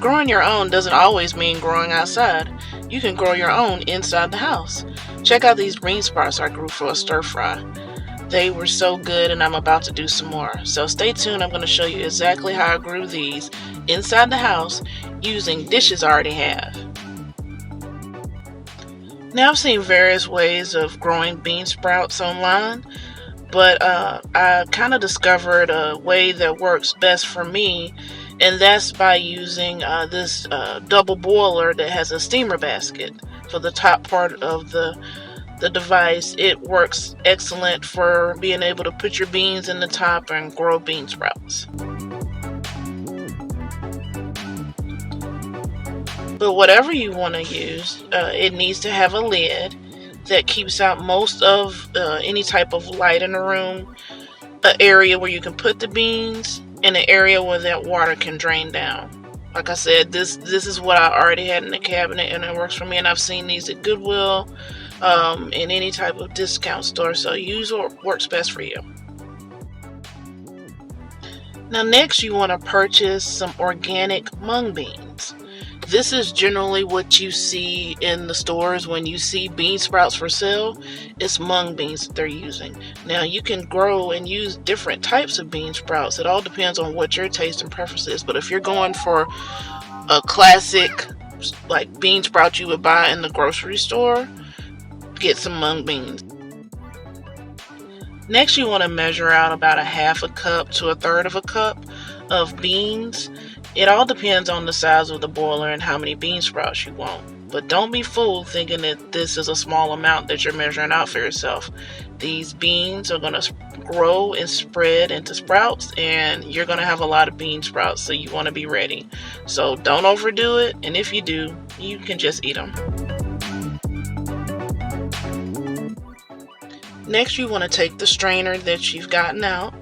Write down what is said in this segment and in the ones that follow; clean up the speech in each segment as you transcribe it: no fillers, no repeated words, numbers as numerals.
Growing your own doesn't always mean growing outside. You can grow your own inside the house. Check out these green sprouts I grew for a stir fry. They were so good, and I'm about to do some more. So stay tuned. I'm going to show you exactly how I grew these inside the house using dishes I already have. Now, I've seen various ways of growing bean sprouts online, but I kind of discovered a way that works best for me, and that's by using this double boiler that has a steamer basket for the top part of the device. It works excellent for being able to put your beans in the top and grow bean sprouts. But whatever you want to use, it needs to have a lid that keeps out most of any type of light in the room, an area where you can put the beans, and an area where that water can drain down. Like I said, this is what I already had in the cabinet, and it works for me, and I've seen these at Goodwill, in any type of discount store, so use what works best for you. Now next, you want to purchase some organic mung beans. This is generally what you see in the stores when you see bean sprouts for sale. It's mung beans that they're using. Now you can grow and use different types of bean sprouts. It all depends on what your taste and preference is. But if you're going for a classic like bean sprout you would buy in the grocery store, get some mung beans. Next, you want to measure out about a half a cup to a third of a cup of beans. It all depends on the size of the boiler and how many bean sprouts you want. But don't be fooled thinking that this is a small amount that you're measuring out for yourself. These beans are going to grow and spread into sprouts, and you're going to have a lot of bean sprouts, so you want to be ready. So don't overdo it, and if you do, you can just eat them. Next, you want to take the strainer that you've gotten out,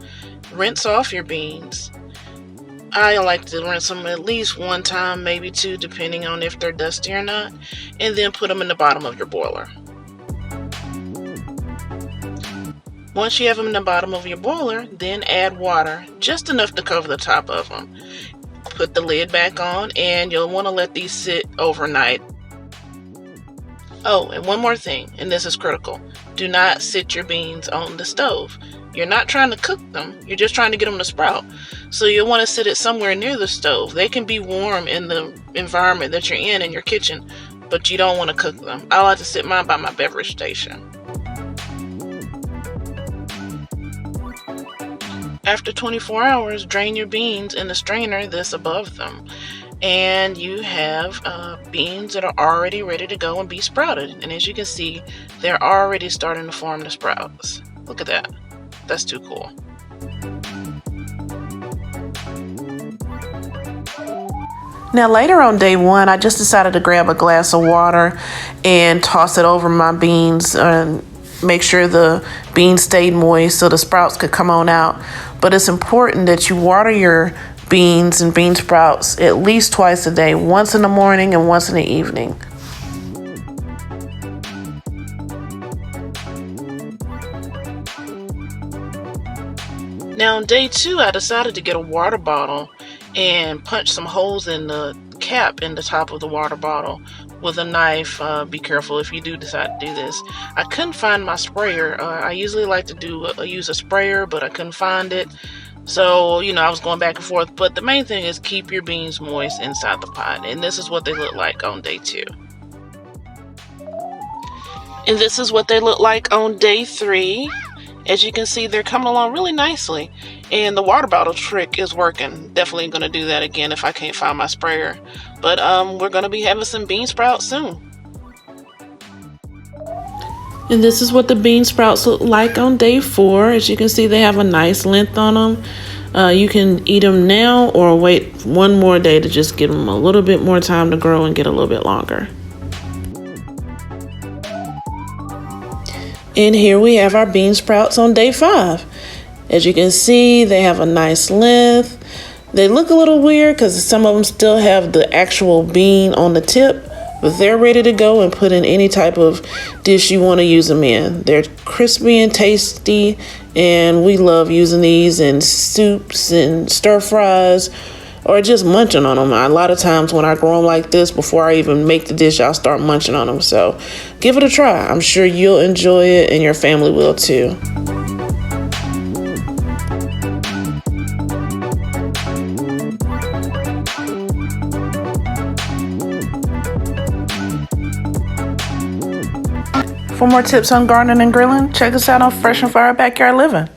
rinse off your beans. I like to rinse them at least one time, maybe two, depending on if they're dusty or not, and then put them in the bottom of your boiler. Once you have them in the bottom of your boiler, then add water, just enough to cover the top of them. Put the lid back on, and you'll want to let these sit overnight. Oh, and one more thing, and this is critical. Do not sit your beans on the stove. You're not trying to cook them, you're just trying to get them to sprout. So you'll want to sit it somewhere near the stove. They can be warm in the environment that you're in your kitchen, but you don't want to cook them. I like to sit mine by my beverage station. After 24 hours, drain your beans in the strainer that's above them. And you have beans that are already ready to go and be sprouted. And as you can see, they're already starting to form the sprouts. Look at that. That's too cool. Now later on day one, I just decided to grab a glass of water and toss it over my beans and make sure the beans stayed moist so the sprouts could come on out. But it's important that you water your beans and bean sprouts at least twice a day, once in the morning and once in the evening. Now on day two, I decided to get a water bottle and punch some holes in the cap in the top of the water bottle with a knife. Be careful if you do decide to do this. I couldn't find my sprayer. I usually like to use a sprayer, but I couldn't find it. So, I was going back and forth. But the main thing is keep your beans moist inside the pot. And this is what they look like on day two. And this is what they look like on day three. As you can see, they're coming along really nicely. And the water bottle trick is working. Definitely going to do that again if I can't find my sprayer. But we're going to be having some bean sprouts soon. And this is what the bean sprouts look like on day four. As you can see, they have a nice length on them. You can eat them now or wait one more day to just give them a little bit more time to grow and get a little bit longer. And here we have our bean sprouts on day 5. As you can see, they have a nice length. They look a little weird because some of them still have the actual bean on the tip, but they're ready to go and put in any type of dish you want to use them in. They're crispy and tasty, and we love using these in soups and stir fries, or just munching on them. A lot of times when I grow them like this, before I even make the dish, I'll start munching on them. So give it a try. I'm sure you'll enjoy it and your family will too. For more tips on gardening and grilling, check us out on Fresh and Fire Backyard Living.